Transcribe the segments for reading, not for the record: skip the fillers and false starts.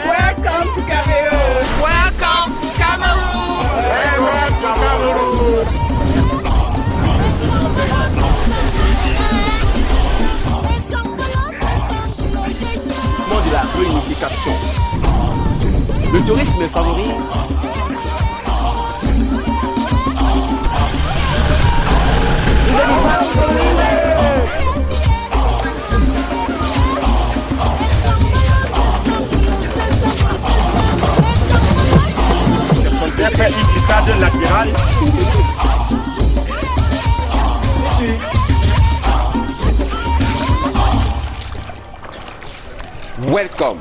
Welcome to Cameroon. Welcome to Cameroon. Welcome to Cameroon. De la réunification. Le tourisme favorise latéral. Welcome.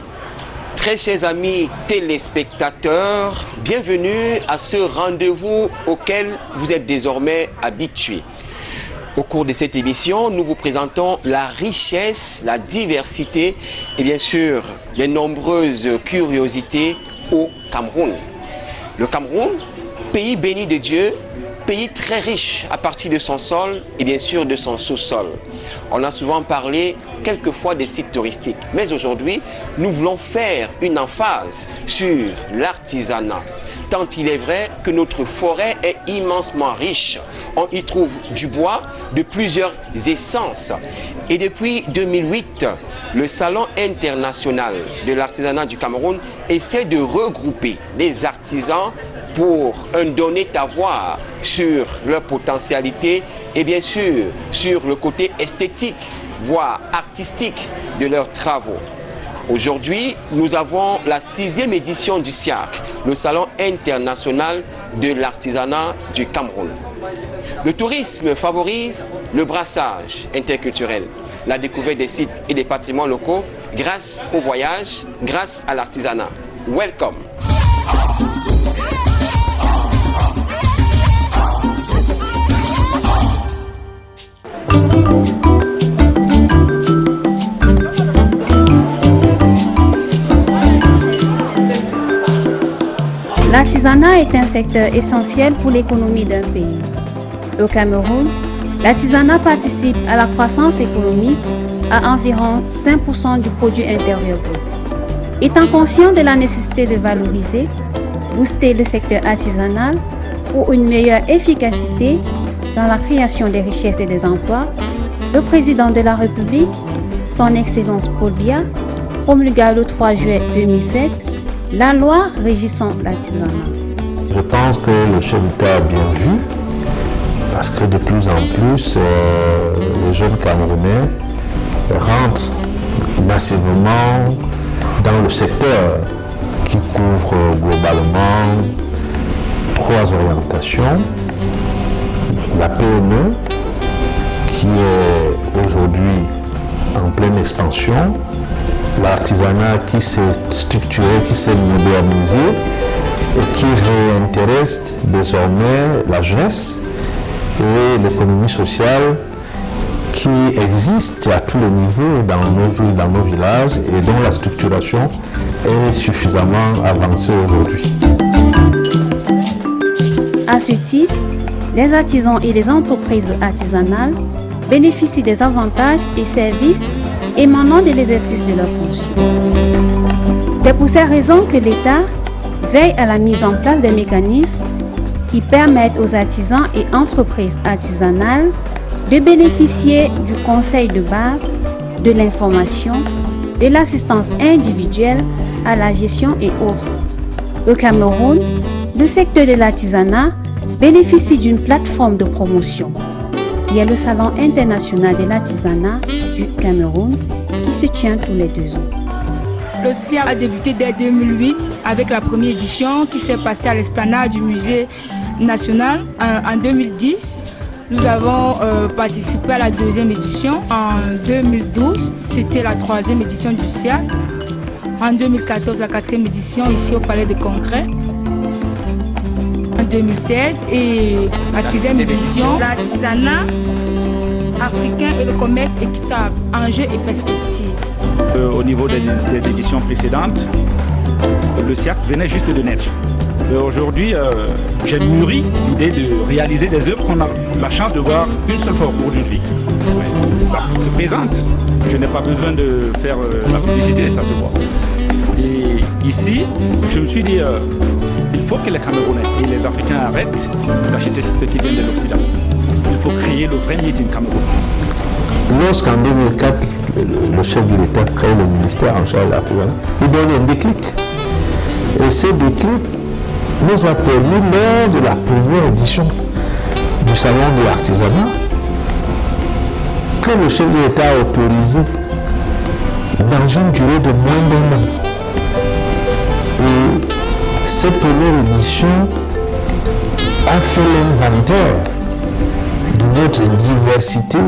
Très chers amis téléspectateurs, bienvenue à ce rendez-vous auquel vous êtes désormais habitués. Au cours de cette émission, nous vous présentons la richesse, la diversité et bien sûr les nombreuses curiosités au Cameroun. Le Cameroun, pays béni de Dieu, pays très riche à partir de son sol et bien sûr de son sous-sol. On a souvent parlé quelquefois des sites touristiques, mais aujourd'hui, nous voulons faire une emphase sur l'artisanat. Tant il est vrai que notre forêt est immensement riche. On y trouve du bois, de plusieurs essences. Et depuis 2008, le Salon international de l'artisanat du Cameroun essaie de regrouper les artisans pour un donner à voir sur leur potentialité et bien sûr sur le côté esthétique, voire artistique de leurs travaux. Aujourd'hui, nous avons la 6e édition du SIAC, le Salon international de l'artisanat du Cameroun. Le tourisme favorise le brassage interculturel, la découverte des sites et des patrimoines locaux grâce au voyage, grâce à l'artisanat. Welcome! L'artisanat est un secteur essentiel pour l'économie d'un pays. Au Cameroun, l'artisanat participe à la croissance économique à environ 5% du produit intérieur brut. Étant conscient de la nécessité de valoriser, booster le secteur artisanal pour une meilleure efficacité dans la création des richesses et des emplois, le président de la République, son Excellence Paul Biya, promulgua le 3 juillet 2007 la loi régissant l'artisanat. Je pense que le chef d'État a bien vu, parce que de plus en plus, les jeunes Camerounais rentrent massivement dans le secteur qui couvre globalement 3 orientations. La PME, qui est aujourd'hui en pleine expansion, l'artisanat qui s'est structuré, qui s'est modernisé et qui réintéresse désormais la jeunesse et l'économie sociale qui existe à tous les niveaux dans nos villes, dans nos villages et dont la structuration est suffisamment avancée aujourd'hui. À ce titre, les artisans et les entreprises artisanales bénéficient des avantages et services émanant de l'exercice de leurs fonctions. C'est pour ces raisons que l'État veille à la mise en place des mécanismes qui permettent aux artisans et entreprises artisanales de bénéficier du conseil de base, de l'information, de l'assistance individuelle à la gestion et autres. Au Cameroun, le secteur de l'artisanat bénéficie d'une plateforme de promotion. Il y a le Salon international de l'artisanat du Cameroun qui se tient tous les 2 ans. Le SIAC a débuté dès 2008 avec la première édition qui s'est passée à l'esplanade du musée national. En 2010, nous avons participé à la 2e édition. En 2012, c'était la 3e édition du SIAC. En 2014, la 4e édition ici au Palais des Congrès. En 2016 et la 6e édition, l'artisanat africain et le commerce équitable, enjeux et perspectives. Au niveau des éditions précédentes, le SIAC venait juste de naître. Aujourd'hui, j'ai mûri l'idée de réaliser des œuvres qu'on a la chance de voir une seule fois au cours d'une vie. Ça se présente. Je n'ai pas besoin de faire la publicité, ça se voit. Et ici, je me suis dit, il faut que les Camerounais et les Africains arrêtent d'acheter ce qui vient de l'Occident. Il faut créer le vrai Made in Cameroun. Lorsqu'en 2004, le chef de l'État crée le ministère en charge de l'artisanat, il donne un déclic. Et ce déclic nous a permis, lors de la première édition du Salon de l'artisanat, que le chef de l'État a autorisé dans une durée de moins d'un an. Et cette première édition a fait l'inventaire de notre diversité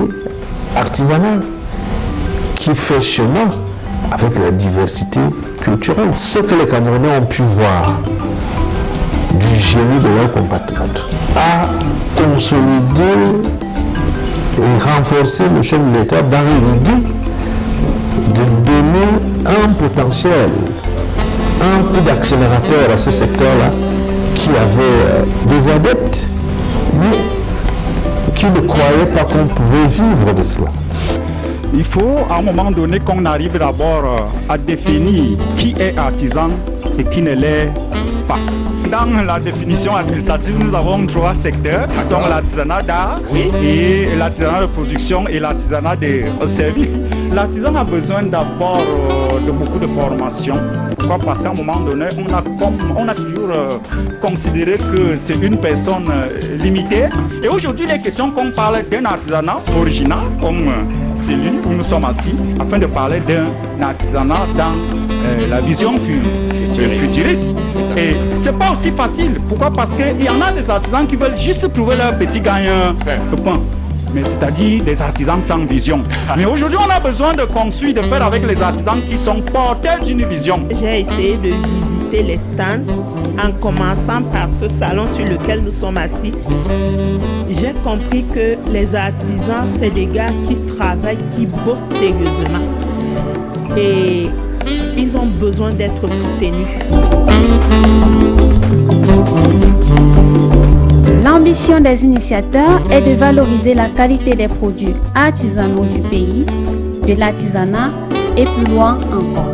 artisanale qui fait chemin avec la diversité culturelle. Ce que les Camerounais ont pu voir du génie de leurs compatriotes a consolidé et renforcé le chef de l'État dans l'idée de donner un potentiel, un coup d'accélérateur à ce secteur-là qui avait des adeptes, mais qui ne croyaient pas qu'on pouvait vivre de cela. Il faut à un moment donné qu'on arrive d'abord à définir qui est artisan et qui ne l'est pas. Dans la définition administrative, nous avons 3 secteurs qui sont l'artisanat d'art, et l'artisanat de production et l'artisanat des services. L'artisan a besoin d'abord de beaucoup de formation. Pourquoi? Parce qu'à un moment donné, on a toujours considéré que c'est une personne limitée. Et aujourd'hui, il est question qu'on parle d'un artisanat original, comme celui où nous sommes assis, afin de parler d'un artisanat dans la vision futuriste. Et c'est pas aussi facile. Pourquoi? Parce qu'il y en a des artisans qui veulent juste trouver leur petit gain de pain. Mais c'est-à-dire des artisans sans vision. Mais aujourd'hui, on a besoin de construire, de faire avec les artisans qui sont porteurs d'une vision. J'ai essayé de visiter les stands en commençant par ce salon sur lequel nous sommes assis. J'ai compris que les artisans, c'est des gars qui travaillent, qui bossent sérieusement. Et ils ont besoin d'être soutenus. L'ambition des initiateurs est de valoriser la qualité des produits artisanaux du pays, de l'artisanat et plus loin encore.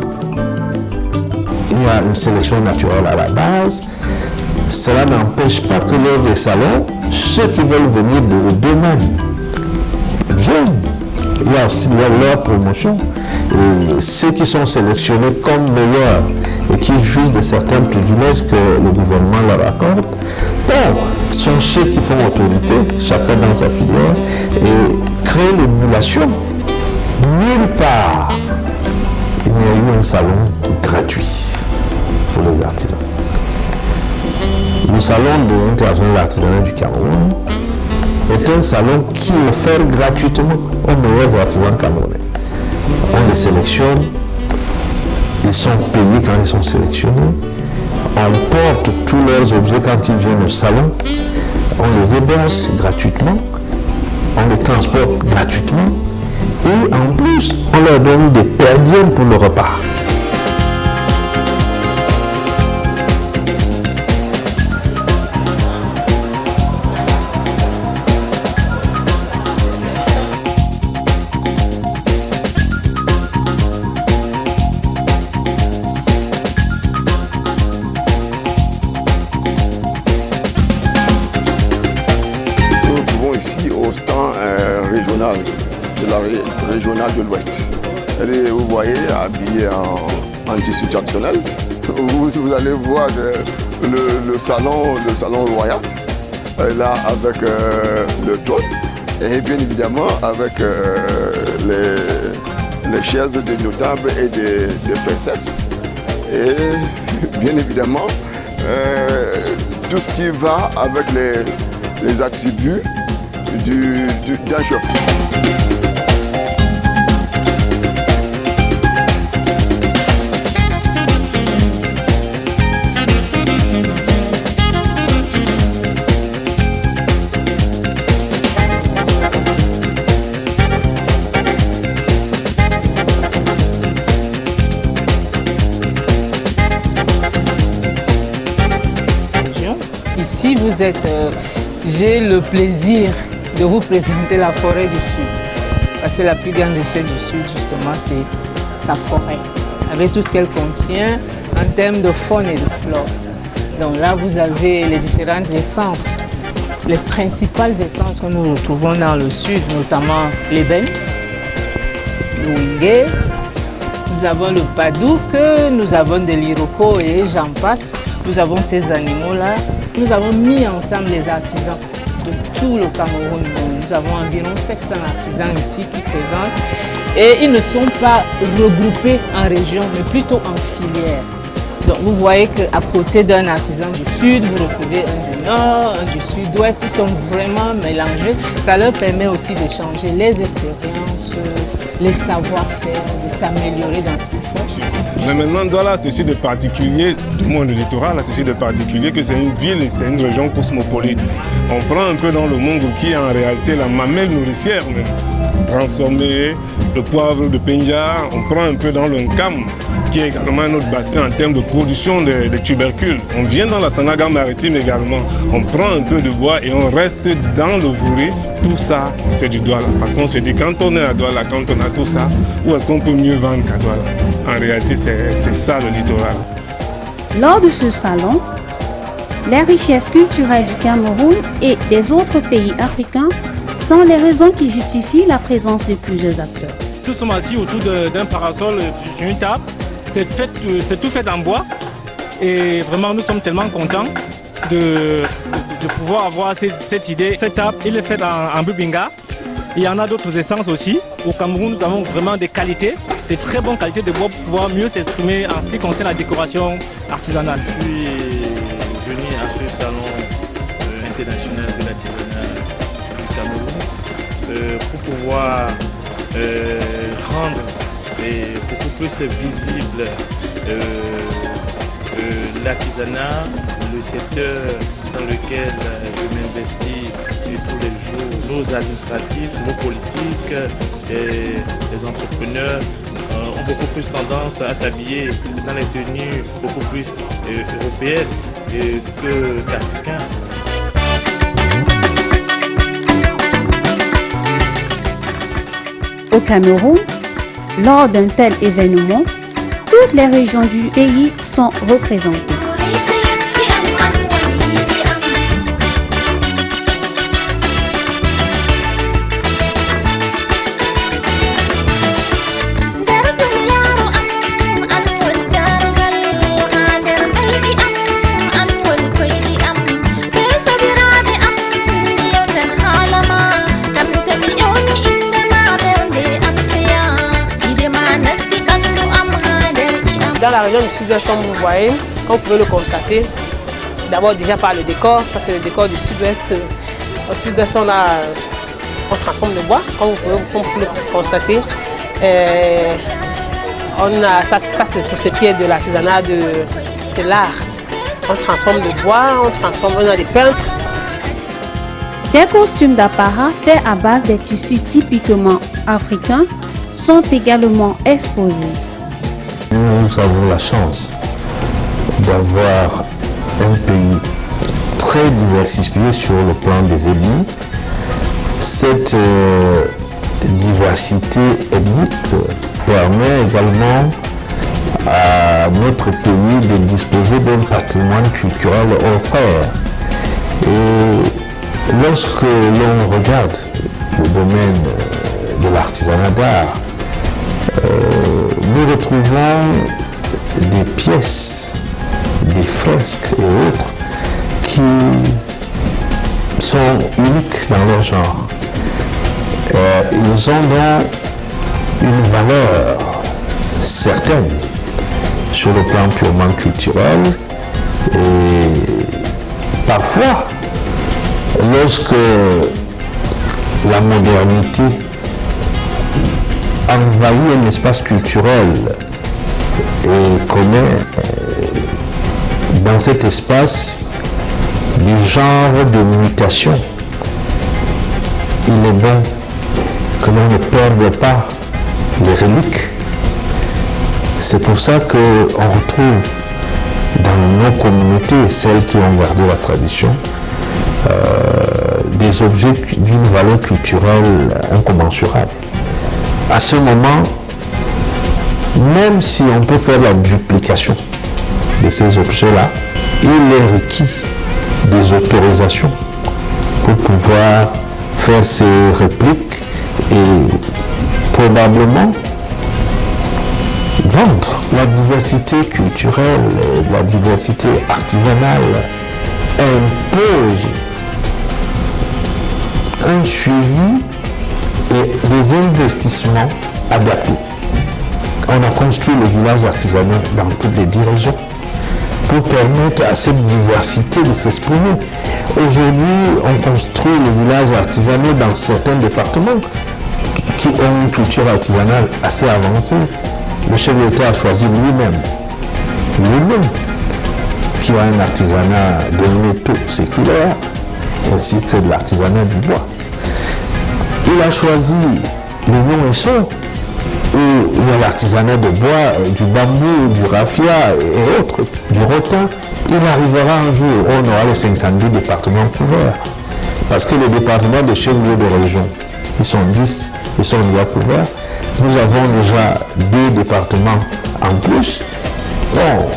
Il y a une sélection naturelle à la base. Cela n'empêche pas que lors des salons, ceux qui veulent venir de d'eux-mêmes viennent. Il y a aussi leur promotion. Et ceux qui sont sélectionnés comme meilleurs et qui jouissent de certains privilèges que le gouvernement leur accorde, sont ceux qui font autorité, chacun dans sa filière, et créent l'émulation. Nulle part, il n'y a eu un salon gratuit pour les artisans. Le salon de l'international de l'artisanat du Cameroun est un salon qui est offert gratuitement aux meilleurs artisans camerounais. On les sélectionne, ils sont payés quand ils sont sélectionnés, on porte tous leurs objets quand ils viennent au salon, on les héberge gratuitement, on les transporte gratuitement et en plus on leur donne des perdièmes pour le repas. Ici au stand régional de la régionale de l'Ouest. Vous voyez, habillé en tissu traditionnel, vous allez voir le salon royal, là avec le trône et bien évidemment avec les chaises des notables et des princesses. Et bien évidemment, tout ce qui va avec les attributs d'un chef. fois-ci, j'ai le plaisir de vous présenter la forêt du Sud. Parce que la plus grande richesse du Sud, justement, c'est sa forêt, avec tout ce qu'elle contient en termes de faune et de flore. Donc là, vous avez les différentes essences, les principales essences que nous retrouvons dans le Sud, notamment l'ébène, le wingé, nous avons le padouk, nous avons de l'iroko et j'en passe. Nous avons ces animaux-là. Nous avons mis ensemble les artisans de tout le Cameroun. Nous avons environ 700 artisans ici qui présentent. Et ils ne sont pas regroupés en région, mais plutôt en filière. Donc vous voyez qu'à côté d'un artisan du Sud, vous retrouvez un du Nord, un du Sud-Ouest. Ils sont vraiment mélangés. Ça leur permet aussi d'échanger les expériences, les savoir-faire, de s'améliorer dans ce qu'ils font. Mais maintenant, Douala, c'est aussi de particulier, du moins le littoral, c'est aussi de particulier que c'est une ville et c'est une région cosmopolite. On prend un peu dans le Mongo qui est en réalité la mamelle nourricière même. Transformer le poivre de Penja, on prend un peu dans le Nkam, qui est également un autre bassin en termes de production de tubercules. On vient dans la Sanaga maritime également, on prend un peu de bois et on reste dans le Vouré. Tout ça, c'est du Douala. Parce qu'on se dit, quand on est à Douala, quand on a tout ça, où est-ce qu'on peut mieux vendre qu'à Douala? En réalité, c'est ça le littoral. Lors de ce salon, les richesses culturelles du Cameroun et des autres pays africains sont les raisons qui justifient la présence de plusieurs acteurs. Nous sommes assis autour d'un parasol sur une table. C'est tout fait en bois. Et vraiment, nous sommes tellement contents de pouvoir avoir cette idée. Cette table, il est fait en bubinga. Il y en a d'autres essences aussi. Au Cameroun, nous avons vraiment des qualités, des très bonnes qualités de bois pour pouvoir mieux s'exprimer en ce qui concerne la décoration artisanale. Je suis venu à ce salon international de l'artisanat du Cameroun pour pouvoir rendre beaucoup plus visible l'artisanat, le secteur dans lequel je m'investis tous les jours. Nos administratifs, nos politiques, les entrepreneurs ont beaucoup plus tendance à s'habiller dans les tenues beaucoup plus européennes qu'africaines. Au Cameroun, lors d'un tel événement, toutes les régions du pays sont représentées. Dans la région du Sud-Ouest, comme vous voyez, comme vous pouvez le constater, d'abord déjà par le décor, ça c'est le décor du Sud-Ouest. Au Sud-Ouest, on transforme le bois, comme vous pouvez le constater. Ça c'est pour ce qui est de l'artisanat de l'art. On transforme le bois, on a des peintres. Des costumes d'apparat faits à base des tissus typiquement africains sont également exposés. Nous avons la chance d'avoir un pays très diversifié sur le plan des ethnies. Cette diversité ethnique permet également à notre pays de disposer d'un patrimoine culturel hors pair. Et lorsque l'on regarde le domaine de l'artisanat d'art, nous retrouvons des pièces, des fresques et autres qui sont uniques dans leur genre. Ils ont donc une valeur certaine sur le plan purement culturel et parfois, lorsque la modernité envahit un espace culturel et connaît dans cet espace du genre de mutation, il est bon que l'on ne perde pas les reliques. C'est pour ça qu'on retrouve dans nos communautés, celles qui ont gardé la tradition, des objets d'une valeur culturelle incommensurable. À ce moment, même si on peut faire la duplication de ces objets-là, il est requis des autorisations pour pouvoir faire ces répliques et probablement vendre. La diversité culturelle, la diversité artisanale impose un suivi et des investissements adaptés. On a construit le village artisanal dans toutes les 10 régions pour permettre à cette diversité de s'exprimer. Aujourd'hui, on construit le village artisanal dans certains départements qui ont une culture artisanale assez avancée. Le chef de l'État a choisi lui-même, qui a un artisanat devenu tout séculaire, ainsi que de l'artisanat du bois. Il a choisi le non-essor, où il y a l'artisanat de bois, du bambou, du raffia et autres, du rotin. Il arrivera un jour où on aura les 52 départements couverts. Parce que les départements de chefs-lieux de région, ils sont 10, ils sont déjà couverts. Nous avons déjà 2 départements en plus. Bon,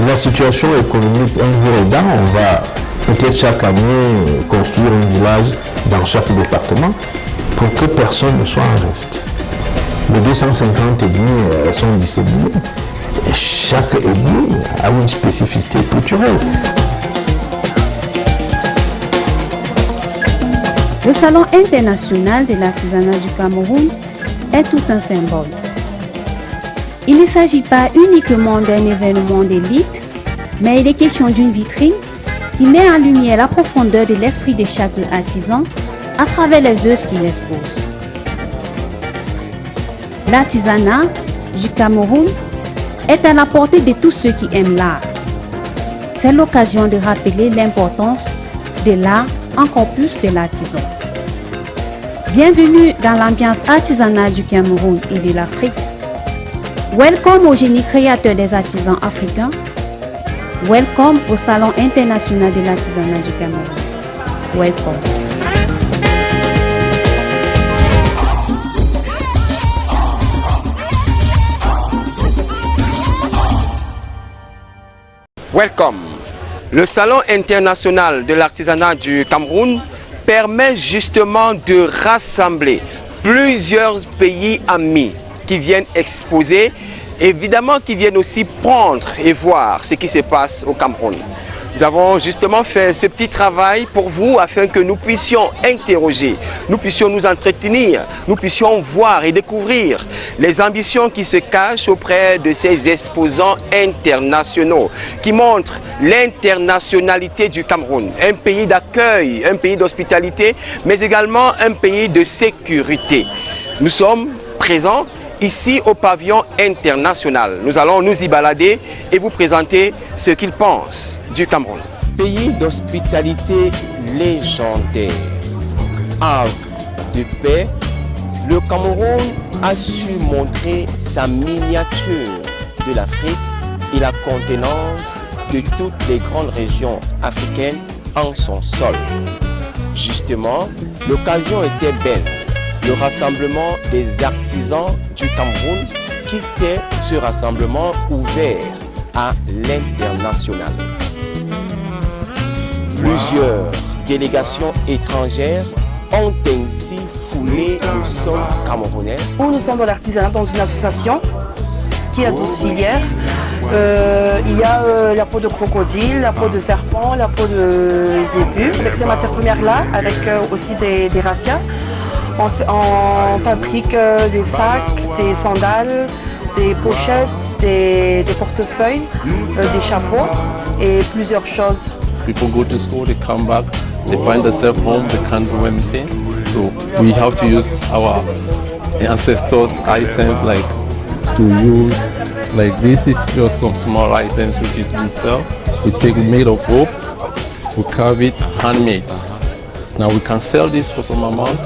la situation économique un jour est dans, on va peut-être chaque année construire un village dans chaque département pour que personne ne soit en reste. Les 250 ethnies sont disséminées. Et chaque ethnie a une spécificité culturelle. Le Salon international de l'artisanat du Cameroun est tout un symbole. Il ne s'agit pas uniquement d'un événement d'élite, mais il est question d'une vitrine qui met en lumière la profondeur de l'esprit de chaque artisan à travers les œuvres qu'il expose. L'artisanat du Cameroun est à la portée de tous ceux qui aiment l'art. C'est l'occasion de rappeler l'importance de l'art encore plus de l'artisan. Bienvenue dans l'ambiance artisanale du Cameroun et de l'Afrique. Welcome au génie créateur des artisans africains. Welcome au Salon international de l'artisanat du Cameroun. Welcome. Welcome. Le Salon international de l'artisanat du Cameroun permet justement de rassembler plusieurs pays amis qui viennent exposer, évidemment qui viennent aussi prendre et voir ce qui se passe au Cameroun. Nous avons justement fait ce petit travail pour vous afin que nous puissions interroger, nous puissions nous entretenir, nous puissions voir et découvrir les ambitions qui se cachent auprès de ces exposants internationaux qui montrent l'internationalité du Cameroun, un pays d'accueil, un pays d'hospitalité, mais également un pays de sécurité. Nous sommes présents ici au pavillon international. Nous allons nous y balader et vous présenter ce qu'ils pensent du Cameroun. Pays d'hospitalité légendaire, havre de paix, le Cameroun a su montrer sa miniature de l'Afrique et la contenance de toutes les grandes régions africaines en son sol. Justement, l'occasion était belle. Le rassemblement des artisans du Cameroun qui s'est ce rassemblement ouvert à l'international. Plusieurs délégations étrangères ont ainsi foulé le sol camerounais. Nous sommes dans l'artisanat dans une association qui a 12 filières. Il y a la peau de crocodile, la peau de serpent, la peau de zébu. Avec ces matières premières-là, avec aussi des raffias, on fabrique des sacs, des sandales, des pochettes, des portefeuilles, des chapeaux et plusieurs choses. People go to school, they come back, they find themselves home, they can't do anything. So we have to use our ancestors' items like to use, like this is just some small items which is been sold. We take made of rope, we carve it handmade. Now we can sell this for some amount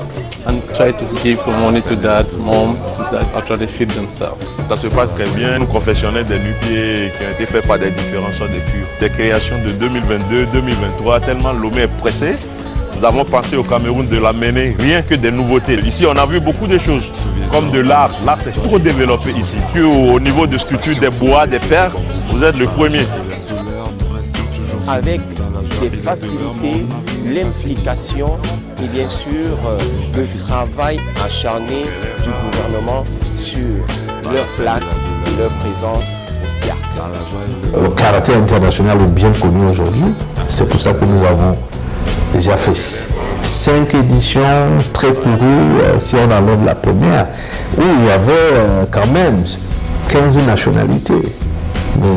and Try to give some money to dad, mom, to that actually feed themselves. Ça se passe très bien. Nous confectionnons des nu-pieds qui ont été faits par des différents sortes de cuirs. Des créations de 2022-2023, tellement Lomé est pressé. Nous avons pensé au Cameroun de l'amener rien que des nouveautés. Ici, on a vu beaucoup de choses, comme de l'art. L'art, c'est trop développé ici. Puis au niveau de sculpture, des bois, des pierres, vous êtes le premier. Avec des facilités, l'implication et bien sûr le travail acharné du gouvernement sur leur place et leur présence au cirque. Le karaté international est bien connu aujourd'hui. C'est pour ça que nous avons déjà fait 5 éditions très courues, si on enlève la première, où il y avait quand même 15 nationalités, mais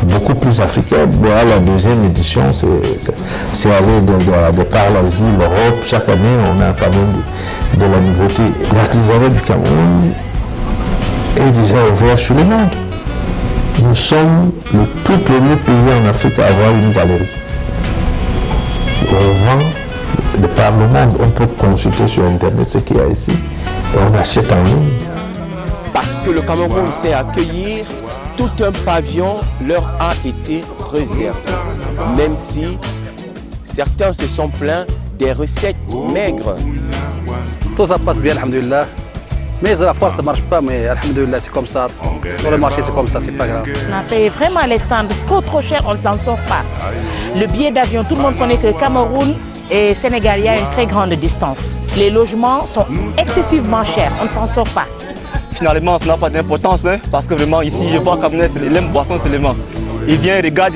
beaucoup plus africaines. Bon, la deuxième édition, c'est avec de par l'Asie, l'Europe. Chaque année, on a quand même de la nouveauté. L'artisanat du Cameroun est déjà ouvert sur le monde. Nous sommes le tout premier pays en Afrique à avoir une galerie. On vend de par le monde, on peut consulter sur Internet ce qu'il y a ici et on achète en ligne. Parce que le Cameroun sait accueillir, tout un pavillon leur a été réservé. Même si certains se sont plaints des recettes maigres. Tout ça passe bien, alhamdoulilah. Mais à la fois ça ne marche pas, mais alhamdoulilah, c'est comme ça. Dans le marché, c'est comme ça, c'est pas grave. On a payé vraiment les stands trop cher, on ne s'en sort pas. Le billet d'avion, tout le monde connaît que le Cameroun et Sénégal, il y a une très grande distance. Les logements sont excessivement chers, on ne s'en sort pas. Finalement, ça n'a pas d'importance, hein, parce que vraiment ici, je vois Camerounais, c'est les boissons seulement. Il vient, il regarde,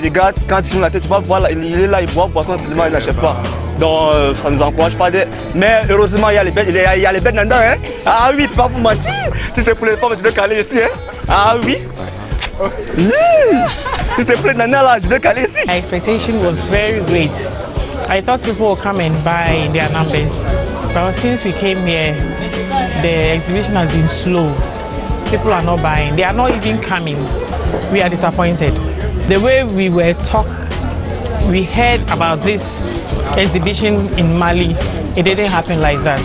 quand tu tournes la tête, tu vas voir, il est là, il boit boisson seulement, il n'achète pas. Donc ça ne nous encourage pas. Mais heureusement, il y a les bêtes dedans. Hein? Ah oui, pas vous mentir. Si c'est pour les femmes, je vais caler ici. Hein? Ah oui. Si c'est pour les nanas là, je vais caler ici. My expectation was very great. I thought people would come and buy their numbers. But since we came here, the exhibition has been slow. People are not buying. They are not even coming. We are disappointed. The way we were we heard about this exhibition in Mali, it didn't happen like that.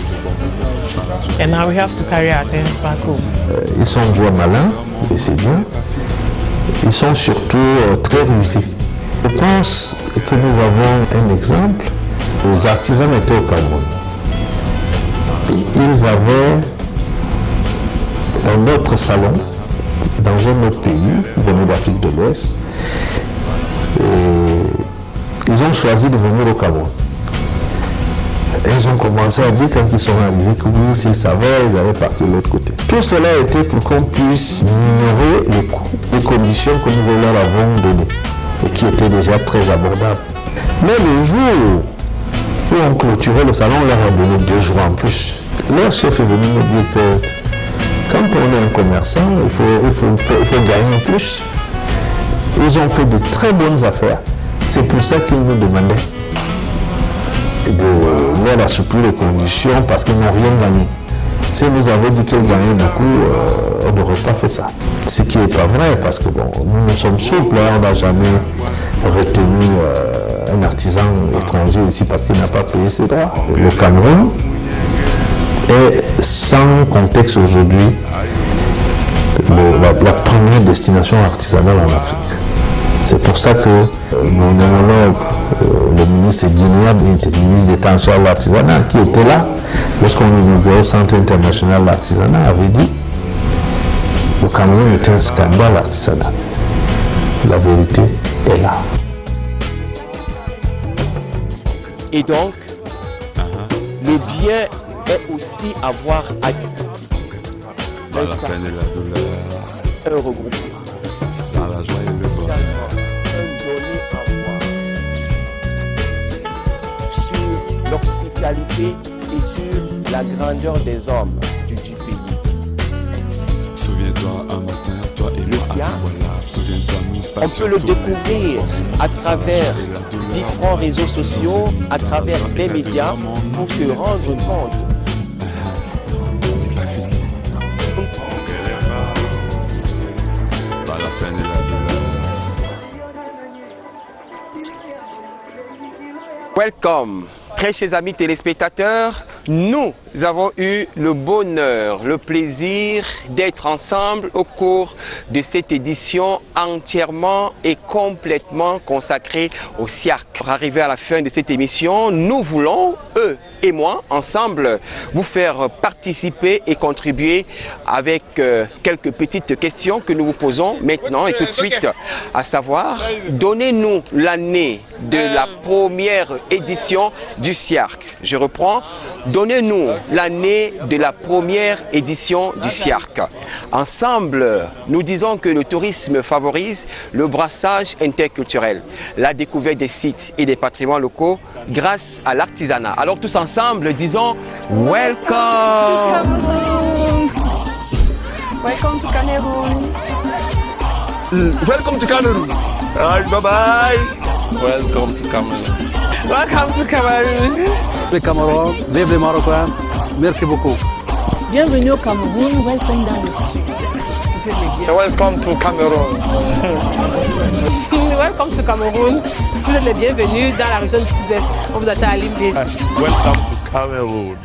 And now we have to carry our things back home. Ils sont bien malins, et c'est bien. Ils sont surtout très rusés. Je pense que nous avons un exemple. Les artisans étaient au Cameroun. Ils avaient un autre salon dans un autre pays, venu d'Afrique de l'Ouest. Ils ont choisi de venir au Cameroun. Ils ont commencé à dire quand ils sont arrivés que oui, s'ils savaient, ils allaient partir de l'autre côté. Tout cela a été pour qu'on puisse ignorer les conditions que nous leur avons données et qui étaient déjà très abordables. Mais le jour où on clôturait le salon, on leur a donné 2 jours en plus. Leur chef est venu me dire que quand on est un commerçant, il faut gagner plus. Ils ont fait de très bonnes affaires. C'est pour ça qu'ils nous demandaient de leur assouplir les conditions parce qu'ils n'ont rien gagné. Si nous avions dit qu'ils gagnaient beaucoup, on n'aurait pas fait ça. Ce qui n'est pas vrai parce que bon, nous sommes souples, on n'a jamais retenu un artisan étranger ici parce qu'il n'a pas payé ses droits. Le Cameroun est sans contexte aujourd'hui la première destination artisanale en Afrique. C'est pour ça que mon homologue, le ministre guinéen, le ministre d'État en charge de l'artisanat, qui était là, lorsqu'on inaugurait au Centre international de l'artisanat, avait dit que le Cameroun était un scandale artisanal. La vérité est là. Et donc, le bien est aussi avoir un regroupement. La joie et le bonheur. Sur l'hospitalité et sur la grandeur des hommes du pays. Souviens-toi un matin, toi et le moi, souviens-toi nous. On peut le découvrir à travers différents réseaux sociaux, à travers des médias pour se rendre compte. Welcome, très chers amis téléspectateurs. Nous avons eu le bonheur, le plaisir d'être ensemble au cours de cette édition entièrement et complètement consacrée au SIARC. Pour arriver à la fin de cette émission, nous voulons, eux et moi, ensemble, vous faire participer et contribuer avec quelques petites questions que nous vous posons maintenant et tout de suite, à savoir, donnez-nous l'année de la première édition du SIARC. Je reprends, donnez-nous l'année de la première édition du SIARC. Ensemble, nous disons que le tourisme favorise le brassage interculturel, la découverte des sites et des patrimoines locaux grâce à l'artisanat. Alors tous ensemble, disons Welcome! Welcome to Cameroon. Welcome to Cameroon. Alright, bye bye. Welcome to Cameroon. Welcome to Cameroon. Le Cameroun, vive les Marocains. Merci beaucoup. Bienvenue au Cameroun, welcome dans le sud. Welcome to Cameroon. Welcome to Cameroun. Vous êtes les bienvenus dans la région du sud-est. On vous attend à Limbé. Welcome to Cameroon.